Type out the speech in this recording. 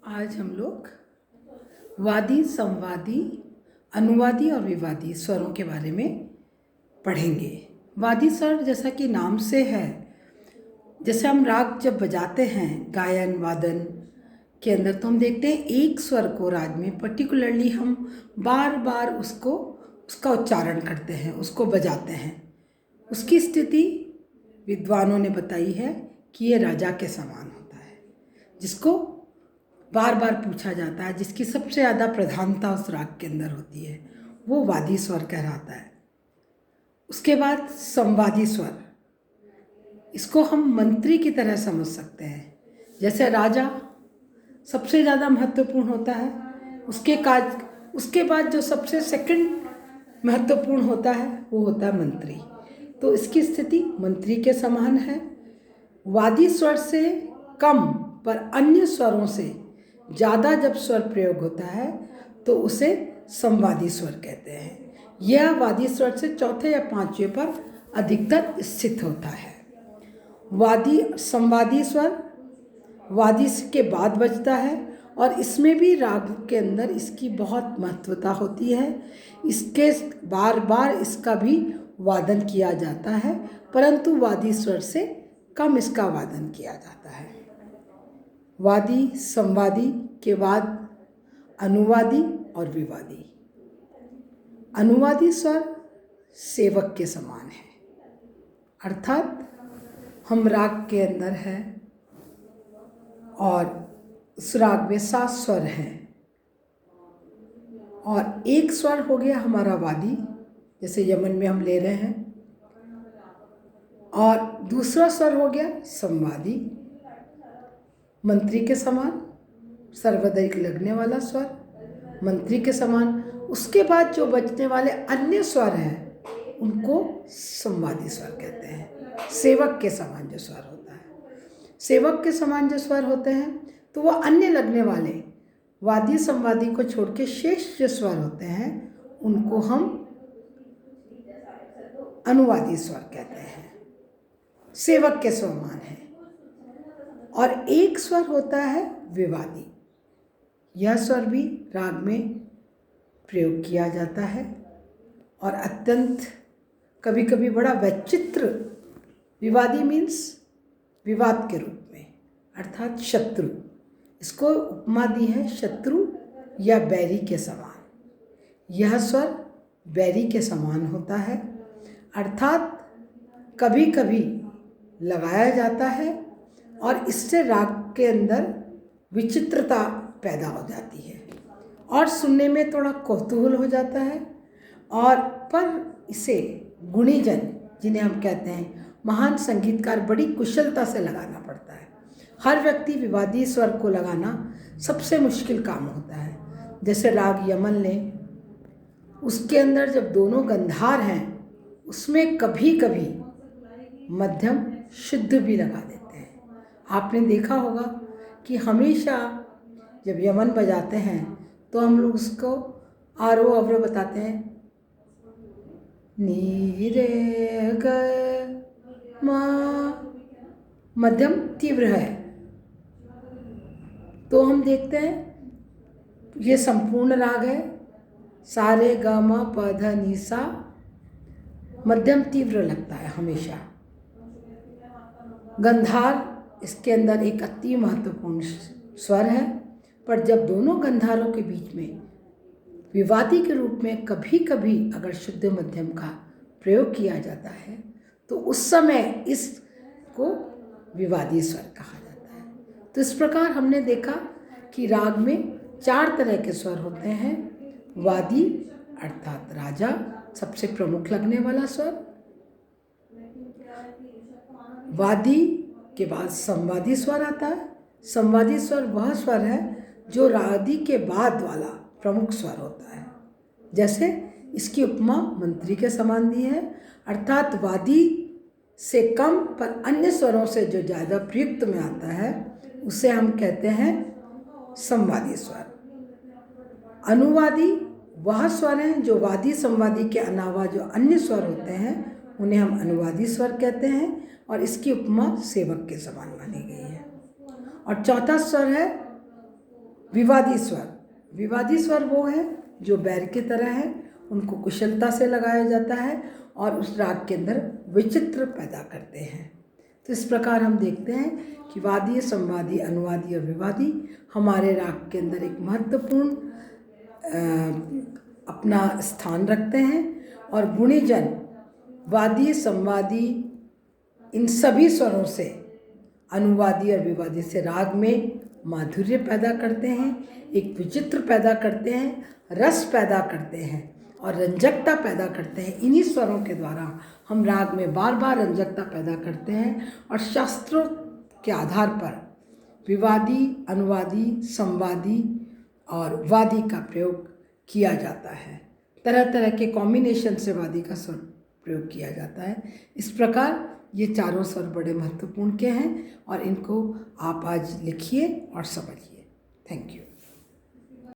आज हम लोग वादी, संवादी, अनुवादी और विवादी स्वरों के बारे में पढ़ेंगे। वादी स्वर जैसा कि नाम से है, जैसे हम राग जब बजाते हैं गायन वादन के अंदर, तो हम देखते हैं एक स्वर को राग में पर्टिकुलरली हम बार बार उसका उच्चारण करते हैं, उसको बजाते हैं। उसकी स्थिति विद्वानों ने बताई है कि ये राजा के समान होता है, जिसको बार बार पूछा जाता है, जिसकी सबसे ज़्यादा प्रधानता उस राग के अंदर होती है, वो वादी स्वर कहलाता है। उसके बाद संवादी स्वर, इसको हम मंत्री की तरह समझ सकते हैं। जैसे राजा सबसे ज़्यादा महत्वपूर्ण होता है, उसके बाद जो सबसे सेकंड महत्वपूर्ण होता है वो होता है मंत्री। तो इसकी स्थिति मंत्री के समान है। वादी स्वर से कम पर अन्य स्वरों से ज़्यादा जब स्वर प्रयोग होता है तो उसे संवादी स्वर कहते हैं। यह वादी स्वर से चौथे या पांचवें पर अधिकतर स्थित होता है। संवादी स्वर वादी के बाद बजता है और इसमें भी राग के अंदर इसकी बहुत महत्वता होती है। इसके बार बार इसका भी वादन किया जाता है, परंतु वादी स्वर से कम इसका वादन किया जाता है। वादी, संवादी के बाद अनुवादी और विवादी। अनुवादी स्वर सेवक के समान है, अर्थात हम राग के अंदर हैं और उस राग में 7 स्वर हैं और एक स्वर हो गया हमारा वादी, जैसे यमन में हम ले रहे हैं, और दूसरा स्वर हो गया संवादी, मंत्री के समान, सर्वाधिक लगने वाला स्वर, मंत्री के समान। उसके बाद जो बचने वाले अन्य स्वर हैं उनको संवादी स्वर कहते हैं। सेवक के समान जो स्वर होता है, सेवक के समान जो स्वर होते हैं तो वह अन्य लगने वाले वादी संवादी को छोड़ के शेष जो स्वर होते हैं उनको हम अनुवादी स्वर कहते हैं, सेवक के समान है। और एक स्वर होता है विवादी। यह स्वर भी राग में प्रयोग किया जाता है और अत्यंत कभी कभी बड़ा वैचित्र, विवादी मीन्स विवाद के रूप में, अर्थात शत्रु। इसको उपमा दी है शत्रु या बैरी के समान। यह स्वर बैरी के समान होता है, अर्थात कभी कभी लगाया जाता है और इससे राग के अंदर विचित्रता पैदा हो जाती है और सुनने में थोड़ा कौतूहल हो जाता है। और पर इसे गुणीजन, जिन्हें हम कहते हैं महान संगीतकार, बड़ी कुशलता से लगाना पड़ता है। हर व्यक्ति विवादी स्वर को लगाना सबसे मुश्किल काम होता है। जैसे राग यमन लें, उसके अंदर जब दोनों गंधार हैं उसमें कभी कभी मध्यम शुद्ध भी लगा देते हैं। आपने देखा होगा कि हमेशा जब यमन बजाते हैं तो हम लोग उसको आरोह अवरोह बताते हैं, नी रे ग मा, मध्यम तीव्र है। तो हम देखते हैं ये संपूर्ण राग है, सारे ग म प ध नि सा, मध्यम तीव्र लगता है हमेशा। गंधार इसके अंदर एक अति महत्वपूर्ण स्वर है, पर जब दोनों गंधारों के बीच में विवादी के रूप में कभी कभी अगर शुद्ध मध्यम का प्रयोग किया जाता है तो उस समय इसको विवादी स्वर कहा जाता है। तो इस प्रकार हमने देखा कि राग में 4 तरह के स्वर होते हैं। वादी अर्थात राजा, सबसे प्रमुख लगने वाला स्वर। वादी के बाद संवादी स्वर आता है। संवादी स्वर वह स्वर है जो रादी के बाद वाला प्रमुख स्वर होता है। जैसे इसकी उपमा मंत्री के समान दी है, अर्थात वादी से कम पर अन्य स्वरों से जो ज़्यादा प्रयुक्त में आता है उसे हम कहते हैं संवादी स्वर। अनुवादी वह स्वर हैं जो वादी संवादी के अलावा जो अन्य स्वर होते हैं उन्हें हम अनुवादी स्वर कहते हैं और इसकी उपमा सेवक के समान मानी गई है। और चौथा स्वर है विवादी स्वर वो है जो बैर की तरह है, उनको कुशलता से लगाया जाता है और उस राग के अंदर विचित्र पैदा करते हैं। तो इस प्रकार हम देखते हैं कि वादी, संवादी, अनुवादी और विवादी हमारे राग के अंदर एक महत्वपूर्ण अपना स्थान रखते हैं। और गुणीजन वादी, संवादी इन सभी स्वरों से, अनुवादी और विवादी से राग में माधुर्य पैदा करते हैं, एक विचित्र पैदा करते हैं, रस पैदा करते हैं और रंजकता पैदा करते हैं। इन्हीं स्वरों के द्वारा हम राग में बार बार रंजकता पैदा करते हैं और शास्त्रों के आधार पर विवादी, अनुवादी, संवादी और वादी का प्रयोग किया जाता है। तरह तरह के कॉम्बिनेशन से वादी का स्वर प्रयोग किया जाता है। इस प्रकार ये चारों स्वर बड़े महत्वपूर्ण के हैं और इनको आप आज लिखिए और समझिए। Thank you.